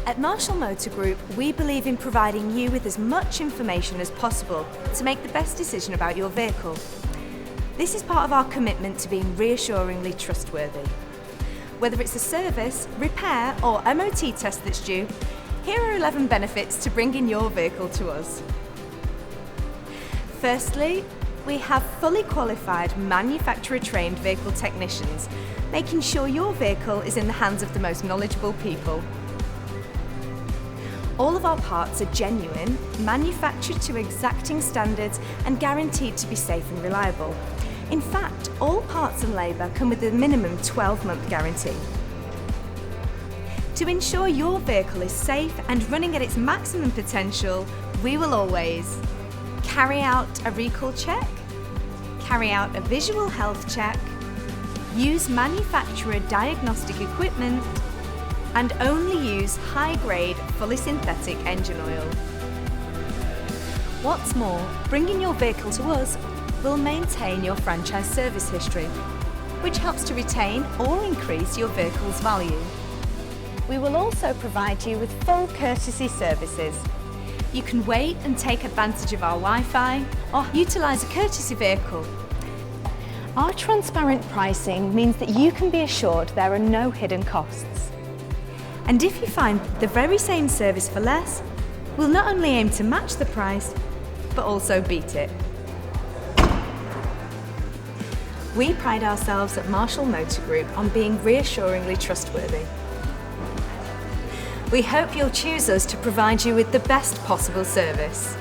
At Marshall Motor Group, we believe in providing you with as much information as possible to make the best decision about your vehicle. This is part of our commitment to being reassuringly trustworthy. Whether it's a service, repair or MOT test that's due, here are 11 benefits to bringing your vehicle to us. Firstly, we have fully qualified manufacturer-trained vehicle technicians, making sure your vehicle is in the hands of the most knowledgeable people. All of our parts are genuine, manufactured to exacting standards and guaranteed to be safe and reliable. In fact, all parts and labour come with a minimum 12-month guarantee. To ensure your vehicle is safe and running at its maximum potential, we will always carry out a recall check, carry out a visual health check, use manufacturer diagnostic equipment, and only use high-grade, fully synthetic engine oil. What's more, bringing your vehicle to us will maintain your franchise service history, which helps to retain or increase your vehicle's value. We will also provide you with full courtesy services. You can wait and take advantage of our Wi-Fi or utilise a courtesy vehicle. Our transparent pricing means that you can be assured there are no hidden costs. And if you find the very same service for less, we'll not only aim to match the price, but also beat it. We pride ourselves at Marshall Motor Group on being reassuringly trustworthy. We hope you'll choose us to provide you with the best possible service.